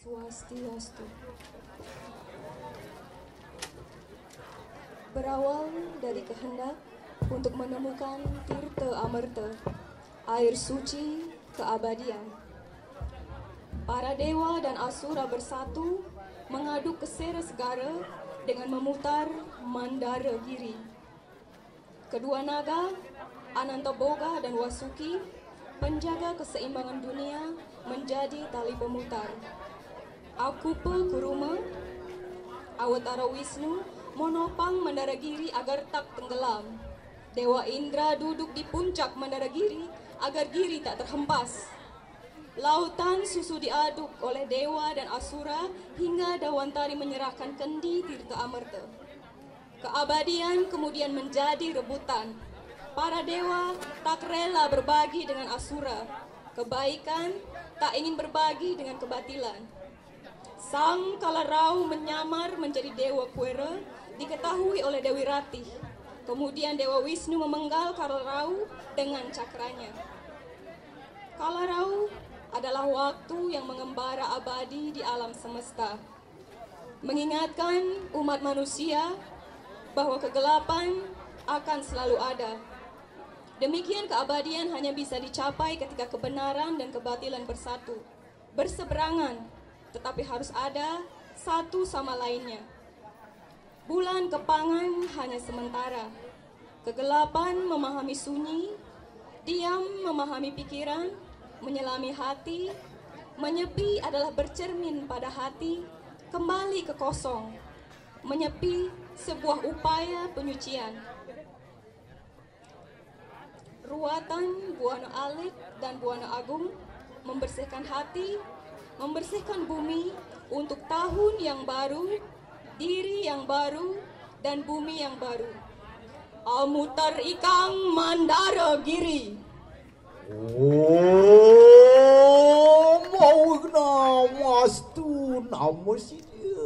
Swastiastu. Berawal dari kehendak untuk menemukan tirta amerta, air suci keabadian, para dewa dan asura bersatu mengaduk kesera segara dengan memutar Mandara Giri. Kedua naga, Anantaboga dan Wasuki, penjaga keseimbangan dunia, menjadi tali pemutar. Akupa Kuruma, Awatara Wisnu, menopang Mandara Giri agar tak tenggelam. Dewa Indra duduk di puncak Mandara Giri agar Giri tak terhempas. Lautan susu diaduk oleh dewa dan asura hingga Dawantari menyerahkan kendi tirta amerta. Keabadian kemudian menjadi rebutan. Para dewa tak rela berbagi dengan asura. Kebaikan tak ingin berbagi dengan kebatilan. Sang Kalarau menyamar menjadi Dewa Kuera, diketahui oleh Dewi Ratih. Kemudian Dewa Wisnu memenggal Kalarau dengan cakranya. Kalarau adalah waktu yang mengembara abadi di alam semesta, mengingatkan umat manusia bahwa kegelapan akan selalu ada. Demikian keabadian hanya bisa dicapai ketika kebenaran dan kebatilan bersatu, berseberangan, tetapi harus ada satu sama lainnya. Bulan kepangan hanya sementara. Kegelapan memahami sunyi, diam memahami pikiran, menyelami hati. Menyepi adalah bercermin pada hati, kembali ke kosong. Menyepi sebuah upaya penyucian. Ruatan Buana Alit dan Buana Agung membersihkan hati, membersihkan bumi untuk tahun yang baru, diri yang baru, dan bumi yang baru. Amutar ikang Mandara Giri. Oh, mau nama tu nama si dia.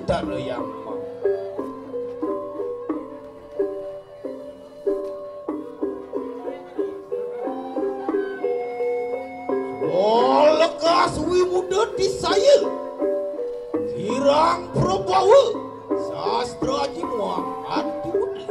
Mandara yang lekas wi muda di saya kirang prabawa sastra Haji Muhammad Budi.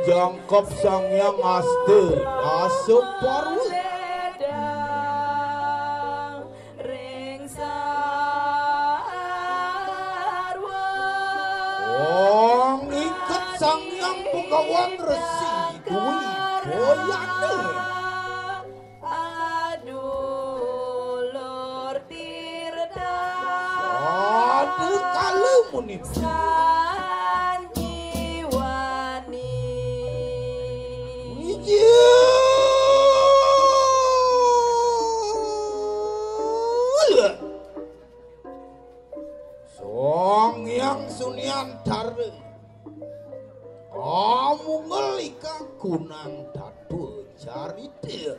Jangkap sang yang aste asep paru ikat sang yang pegawai resi dui boyane. Aduh muni sanjiwani Song yang sunian dare kamu ngelika kunang dadu carite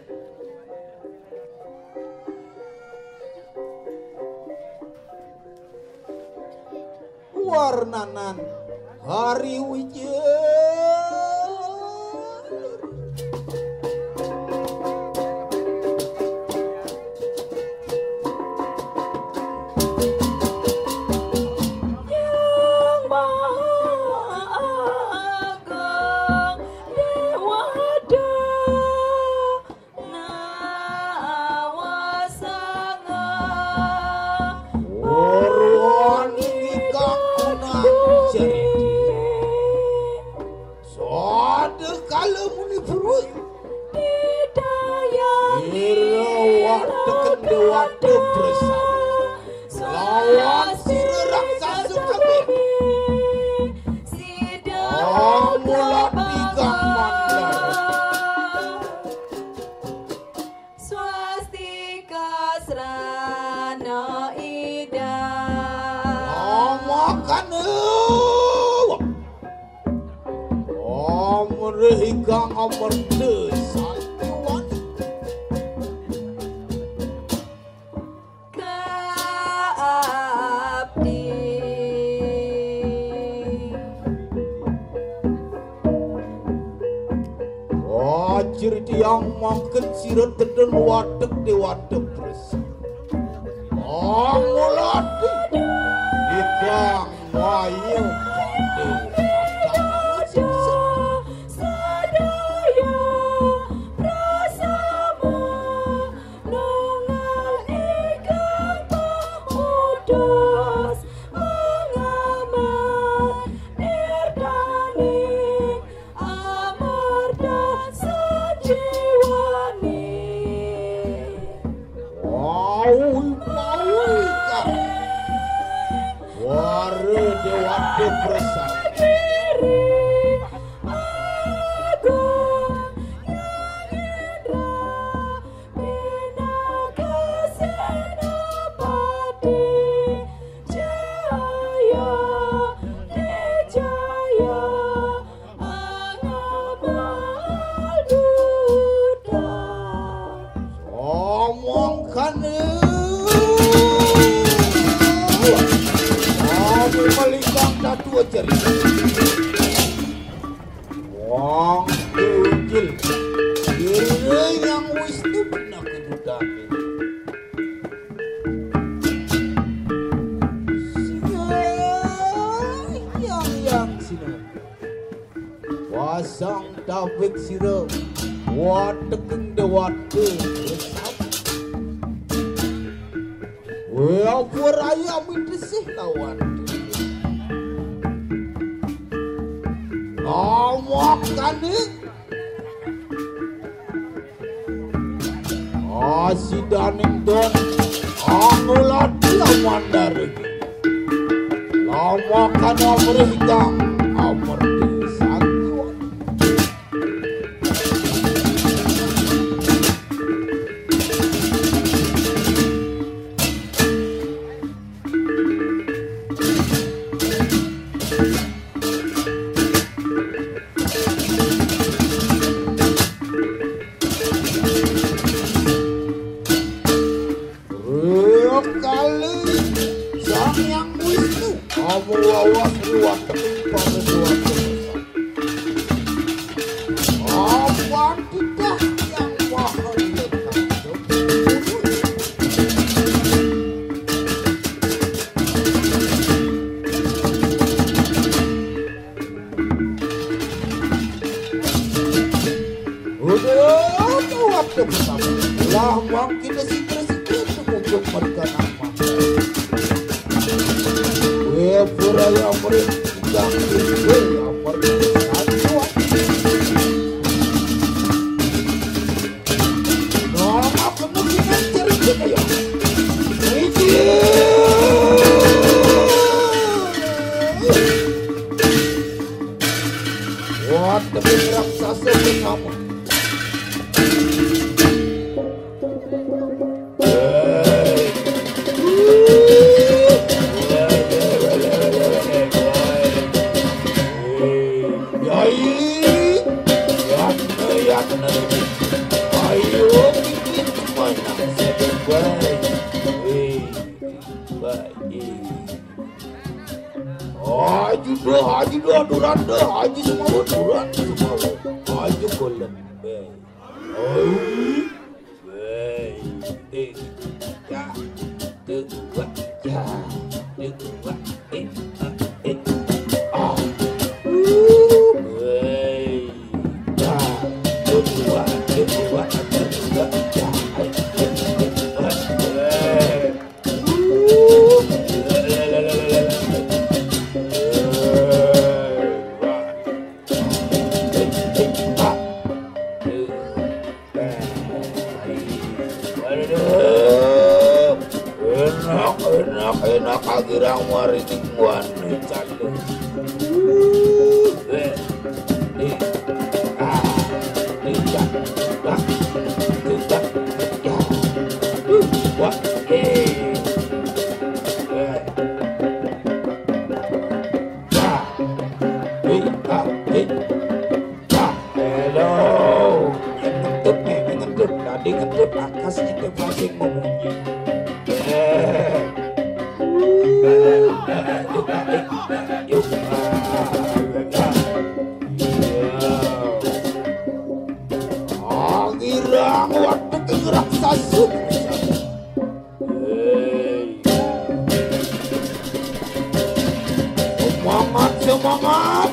warnanan hari wijen Higang amerde santuan kaabdi wajir tiang makan sirat teden wadek di wadek bersih mulati higang wayu Wong tujil Giri yang wis tu benar kedudake yang sini wasang tabik sira watekeng de wate Wah, raya midesih lawan Ngomokane asidaning don angulat Mandara Lamokan amrihgang amrdi santuan awas ruang pada dua apa kita yang mahal udah waktu bersama lah uang kita sikit-sikit untuk mereka nama pura yang berikan yang berikan nama kemungkinan cerita ya raksasa bersama. Haji doa duranda, haji semua duranda semua, haji kolam. Enak agirang mariting wani cale. Tadi ngentut akas kita masing memunyi. Agirang waktu kegerak sasut. Semangat, semangat.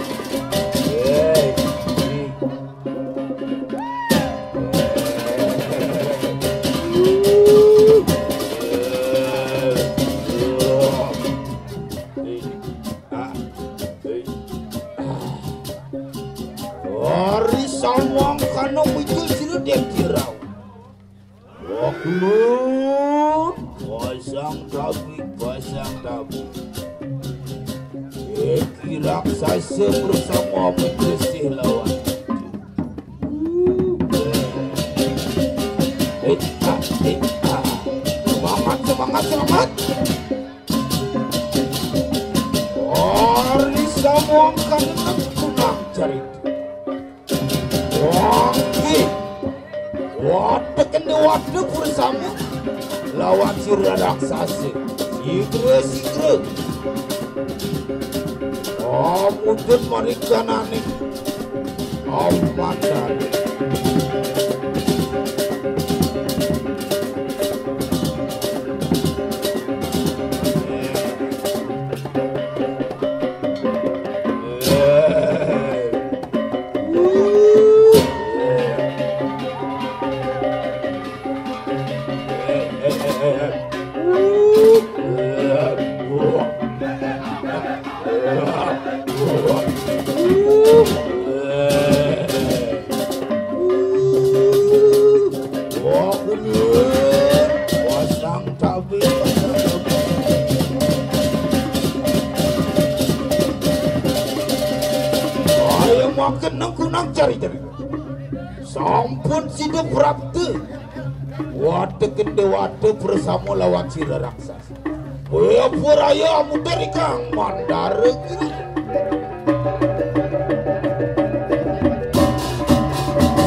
Sawang kana muncul sila dek jirau. Waklut pasang tabi. Kira raksasa bersama bersih lawan. Semangat. Hari sawang kana kunang cari. Waduh bersama lawan si raksasa. Sigre. Mungkin mereka nani. Mandara. Kenang cari. Sampun sida prapte. Wate bersama lawan si raksasa. Puraya muteri kang Mandara Giri.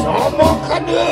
Sama kade.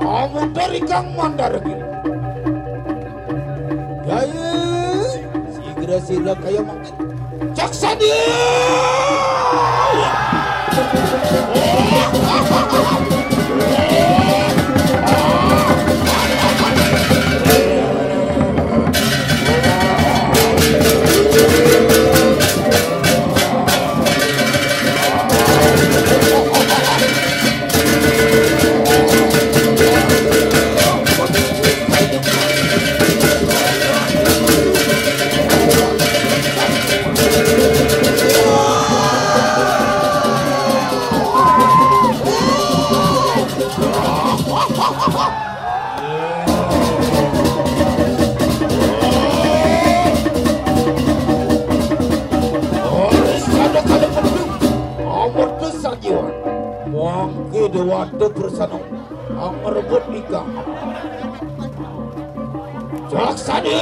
Kamu dari Kang Mandara Giri. Gaya sigra kayak makin jaksa dia. Dewata bersanung ang merebut nikah jaksani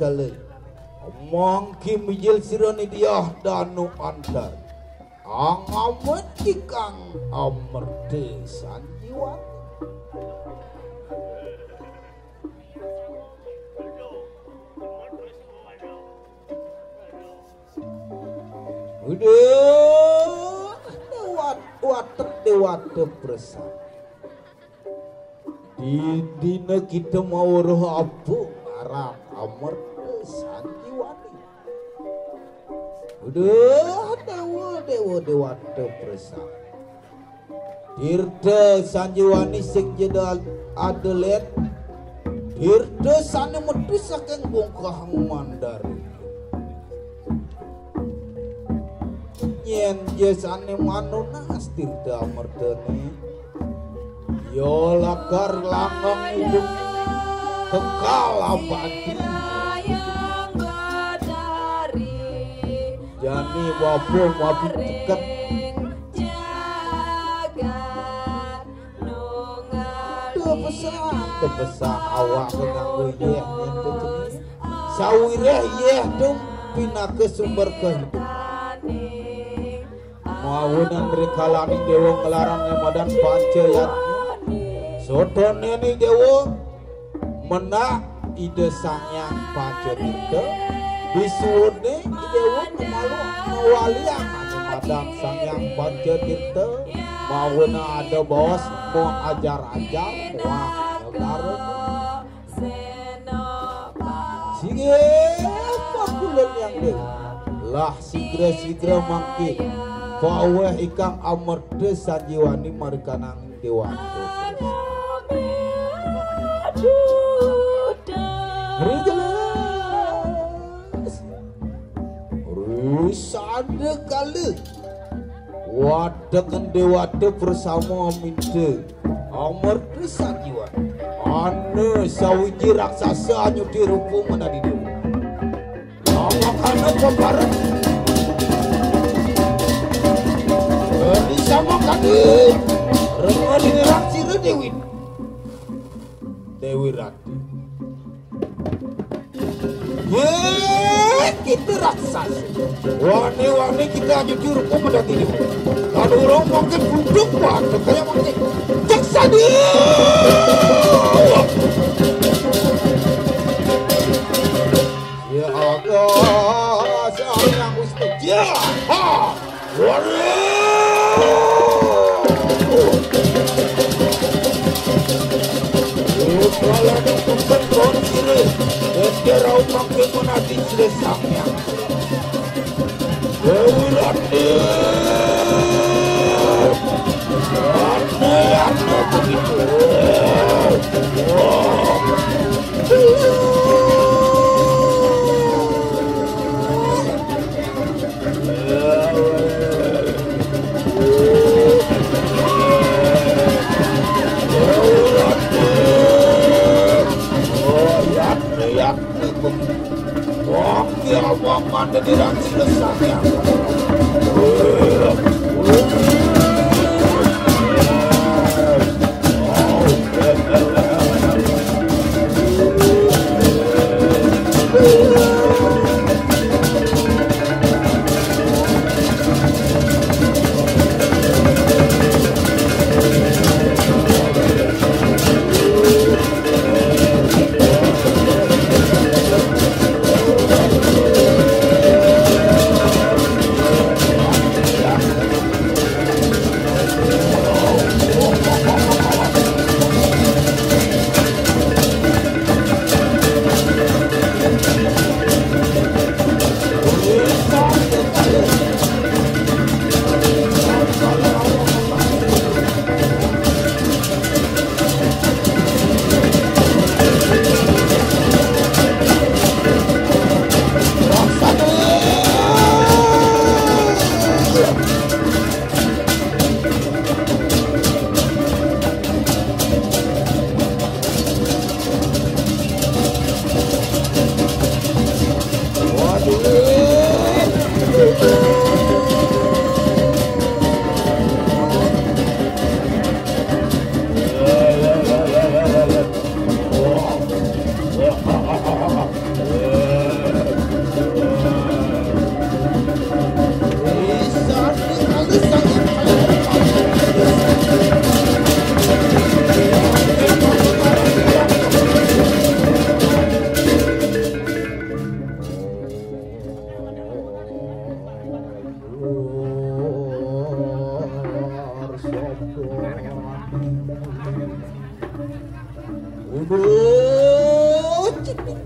kali mangki mijil sirani dia danu andar angamet ikang amerde sanjiwan udah dewata bersama di dina kita mau roh apa ngarang amerde sanjiwani udah dewa bersama Tirta sanjiwani sing jedal adelet Tirta sana metu saking bongkah Mandara nyen jesane manunas Tirta merdeni yo lakar langang hidup kekal abadi jani wabung wabung tiket besar awak nganggo yeh nyente sawireh yeh dum pina ke sumber kehidupan mawunan rekalani dewa ngelarang madan pancayat sotone ni dewa menak ide sangyang pancatirta bisuwune dewa kemalu ngawaliang madan sangyang pancatirta mawuna ada bos mau ajar-ajar mau negara sige pakulen yang deh lah sigra mangki paweh ikang amerde sanjiwani marikanang dewanto Rusada kali wadakan dewata bersama minte amerde sanjiwani ane sawiji raksasa nyuti rupu menadi dewa makanya kebarang di sama kali rengali raksira Dewi Rati kita raksasa wani kita nyuti rupu menadi dewa lalu orang makin duduk pada kayak makin jaksa dia ya Allah sayang Gusti ya ha Kalau nungkukan kon sire, derau makin menadi selesangnya. Ane begitu. Oke, abang mandi di ranci lesaknya.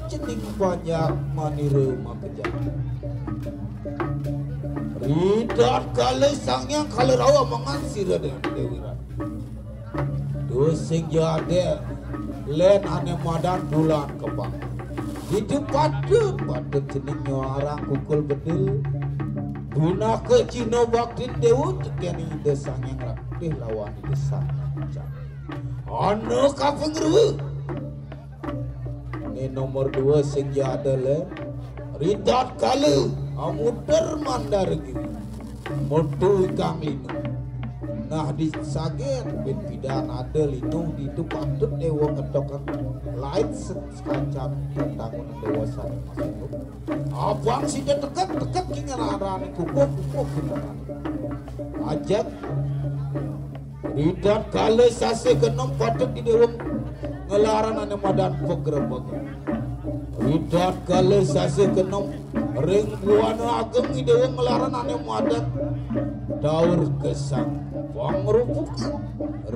Cening banyak maniru makejak. Ridat kali sangnya kalau rawa mengansir dengan Dewi Rani. Dosing jade len ane madan bulan kebang. Hidup pada ceningnya orang kukul bedil. Guna ke Cino baktin Dewi tekeni desang yang rapih lawan desang. Anu kapeng ruh. Ini nomor 2 senja adalah Ridat kali amuter Mandara Giri Modu ikang linu. Nah di sager ben pidan ada linu di itu patut dewa ngetokan lain sekacam tantangan dewasa masuk. Abang sih dia tekat kingan arani kukuh kita. Ajak Ridat kali sase kenom patut di dewa ngelaran ane madan pegrebek. Ridat kali sase kenom ring buana ageng idewe ngelaran ane madan daur gesang wang rupuk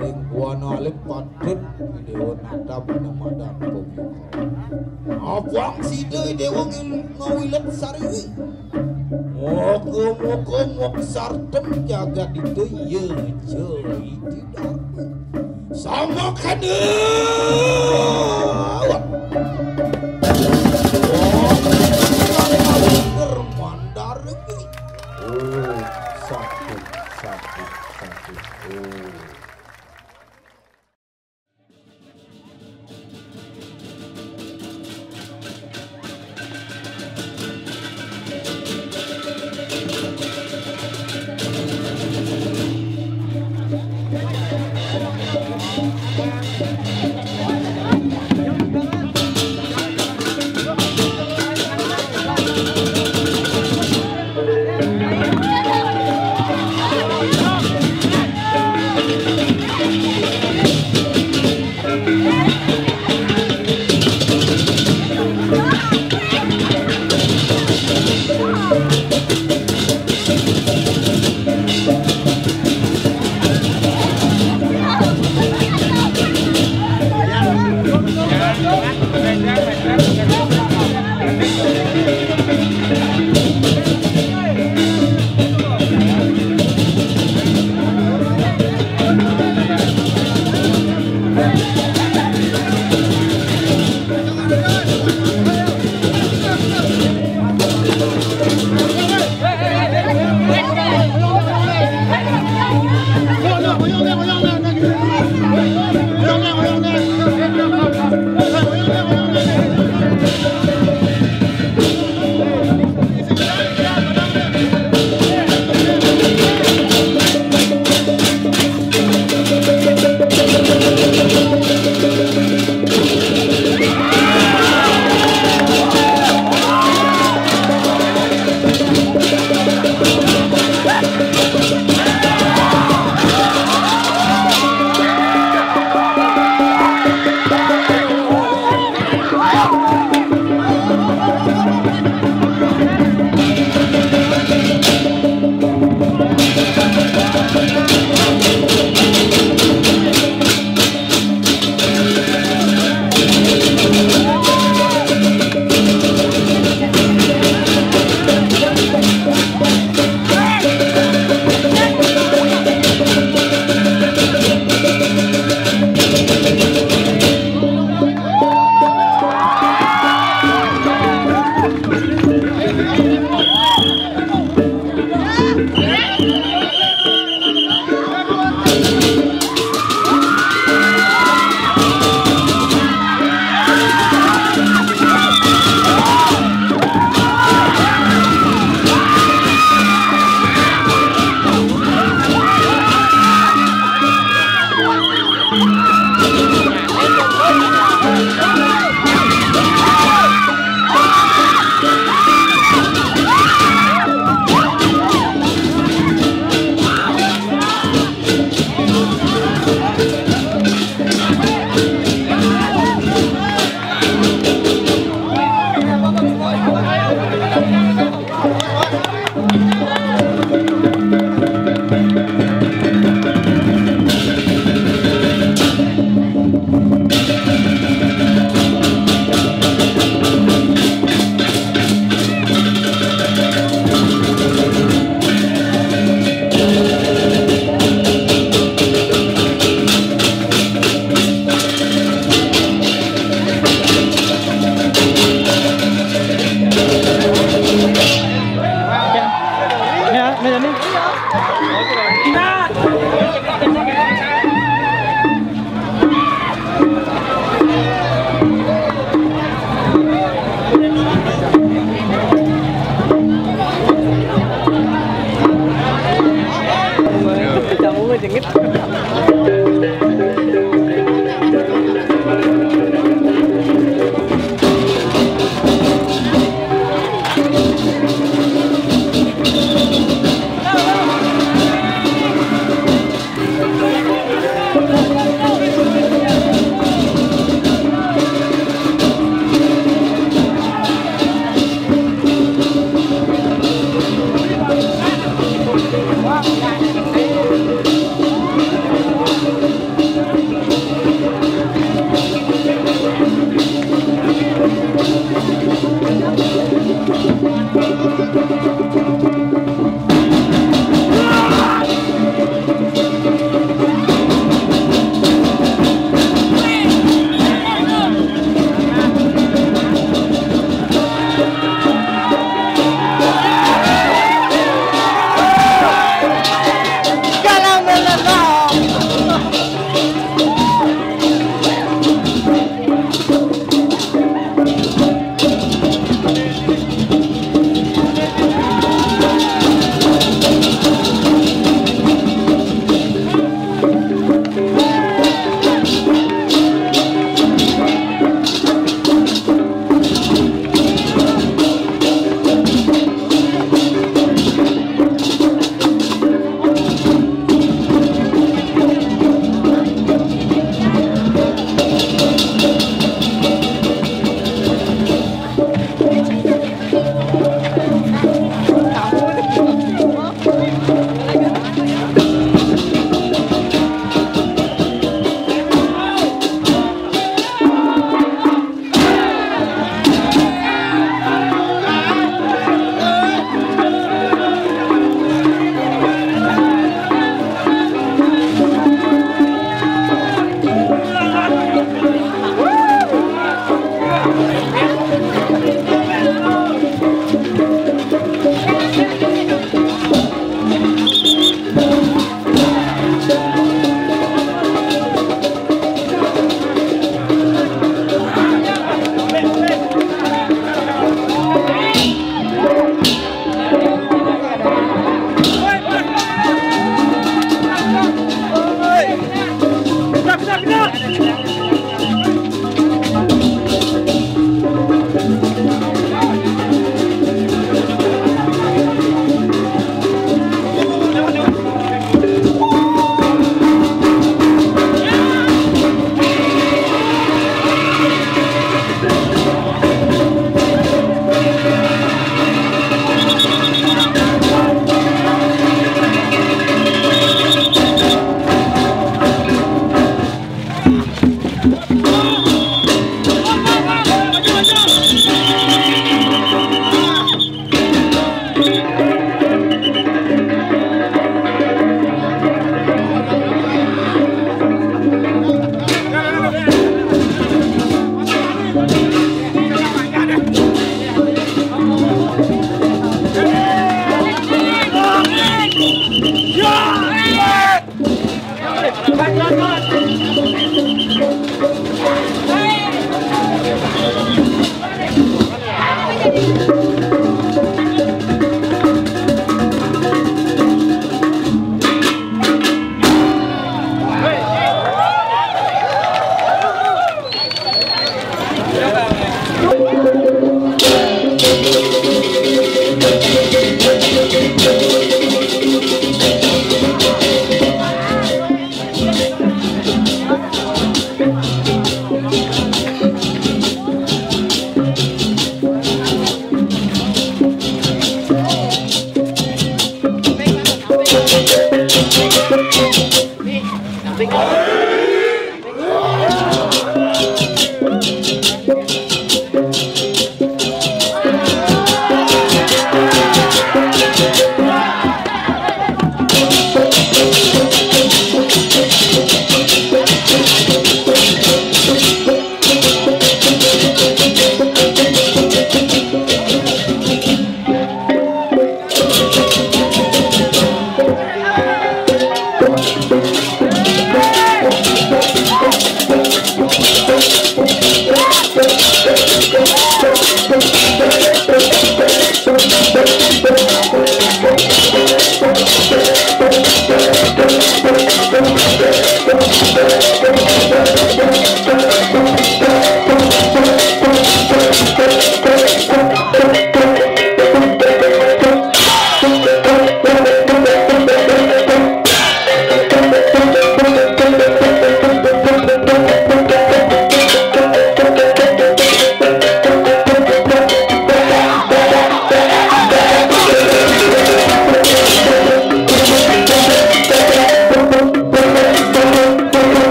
ring buana alip patut idewe nadab ane madan pegrebek. Abang sida idewe ngawilet sariwi moko sartem jaga itu ye cuy tidak sama kada Mandara Giri. Oh, satu.